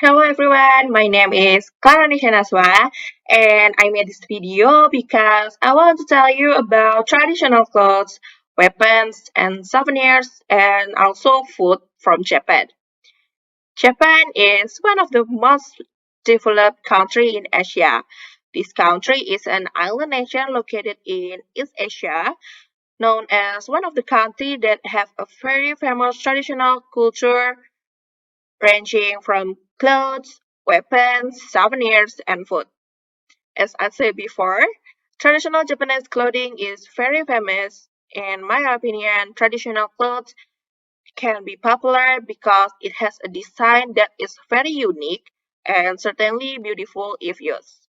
Hello everyone, my name is Clara Nasywa and I made this video because I want to tell you about traditional clothes, weapons, and souvenirs and also food from Japan. Japan is one of the most developed country in Asia. This country is an island nation located in East Asia, known as one of the countries that have a very famous traditional culture ranging from clothes, weapons, souvenirs, and food. As I said before, traditional Japanese clothing is very famous. In my opinion, traditional clothes can be popular because it has a design that is very unique and certainly beautiful if used.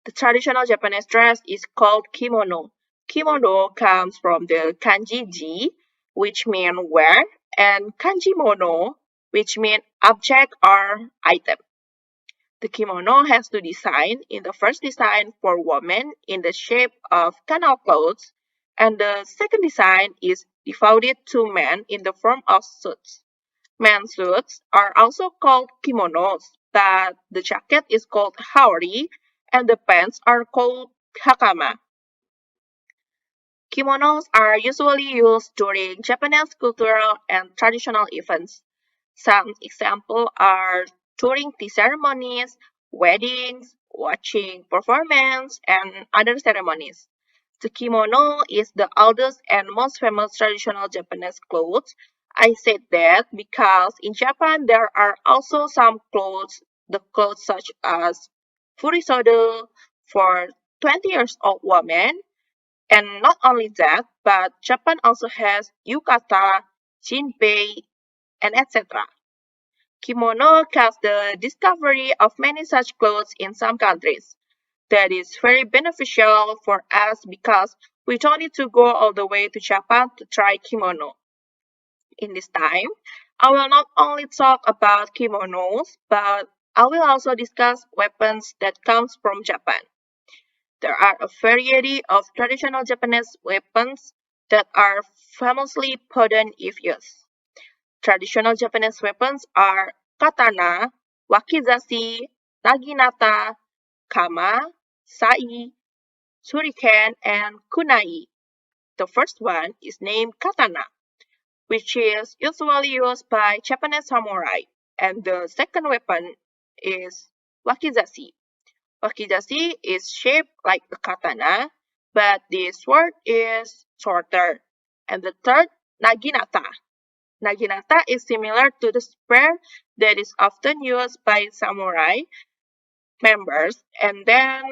The traditional Japanese dress is called kimono. Kimono comes from the kanji ji, which means wear, and kanji mono, which means object or item. The kimono has two designs. In the first design for women in the shape of canal clothes, and the second design is devoted to men in the form of suits. Men's suits are also called kimonos, but the jacket is called haori and the pants are called hakama. Kimonos are usually used during Japanese cultural and traditional events. Some examples are during tea ceremonies, weddings, watching performance, and other ceremonies. The kimono is the oldest and most famous traditional Japanese clothes. I said that because in Japan there are also some clothes, the clothes such as furisodo for 20 years old women, and not only that, but Japan also has yukata, jinbei, and etc. Kimono caused the discovery of many such clothes in some countries. That is very beneficial for us because we don't need to go all the way to Japan to try kimono. In this time, I will not only talk about kimonos, but I will also discuss weapons that comes from Japan. There are a variety of traditional Japanese weapons that are famously potent if used. Traditional Japanese weapons are katana, wakizashi, naginata, kama, sai, shuriken, and kunai. The first one is named katana, which is usually used by Japanese samurai, and the second weapon is wakizashi. Wakizashi is shaped like a katana, but the sword is shorter. And the third, naginata. Naginata is similar to the spear that is often used by samurai members. And then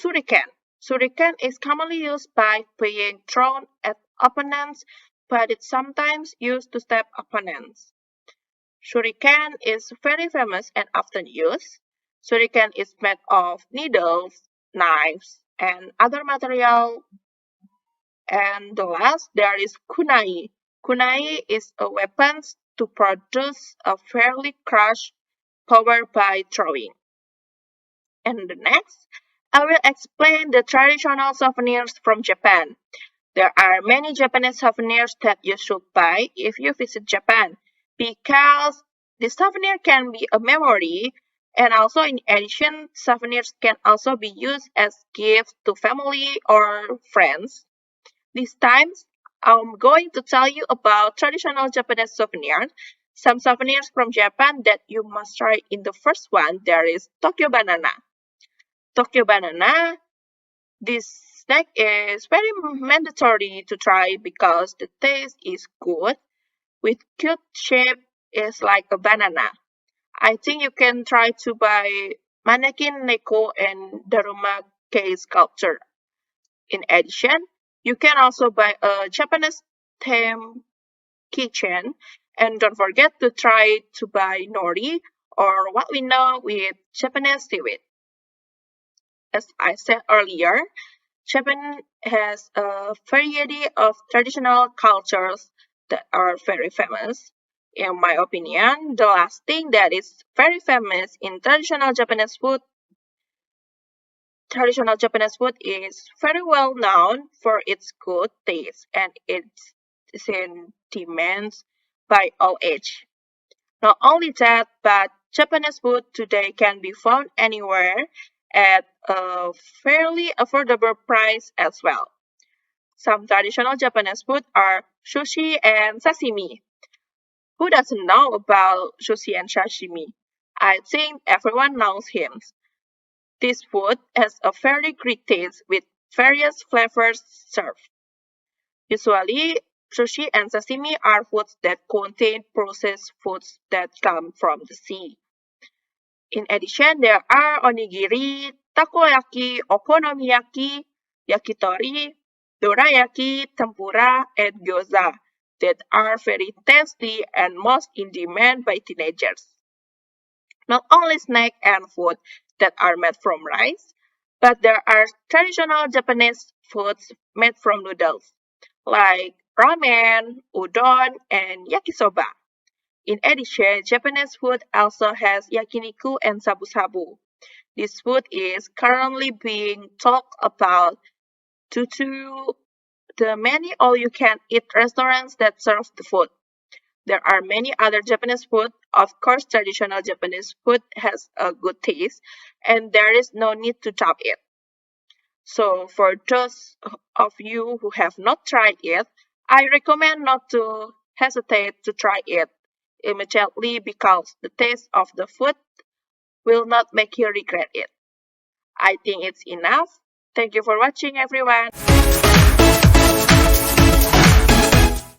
shuriken. Shuriken is commonly used by being thrown at opponents, but it's sometimes used to stab opponents. Shuriken is very famous and often used. Shuriken is made of needles, knives, and other material. And the last, there is kunai. Kunai is a weapon to produce a fairly crush powered by throwing. And the next, I will explain the traditional souvenirs from Japan. There are many Japanese souvenirs that you should buy if you visit Japan because the souvenir can be a memory, and also in addition, souvenirs can also be used as gifts to family or friends. This time, I'm going to tell you about traditional Japanese souvenirs. Some souvenirs from Japan that you must try. In the first one, there is Tokyo banana. Tokyo banana, this snack is very mandatory to try because the taste is good with cute shape is like a banana. I think you can try to buy mannequin Neko and Daruma case sculpture. In addition, you can also buy a Japanese theme kitchen and don't forget to try to buy nori or what we know with Japanese seaweed. As I said earlier, Japan has a variety of traditional cultures that are very famous. In my opinion, the last thing that is very famous in traditional Japanese food is very well known for its good taste and its in demands by all age. Not only that, but Japanese food today can be found anywhere at a fairly affordable price as well. Some traditional Japanese food are sushi and sashimi. Who doesn't know about sushi and sashimi? I think everyone knows him. This food has a very great taste with various flavors served. Usually, sushi and sashimi are foods that contain processed foods that come from the sea. In addition, there are onigiri, takoyaki, okonomiyaki, yakitori, dorayaki, tempura, and gyoza that are very tasty and most in demand by teenagers. Not only snacks and food that are made from rice, but there are traditional Japanese foods made from noodles, like ramen, udon, and yakisoba. In addition, Japanese food also has yakiniku and shabu-shabu. This food is currently being talked about due to the many all-you-can-eat restaurants that serve the food. There are many other Japanese food. Of course, traditional Japanese food has a good taste, and there is no need to top it. So, for those of you who have not tried it, I recommend not to hesitate to try it immediately because the taste of the food will not make you regret it. I think it's enough. Thank you for watching, everyone.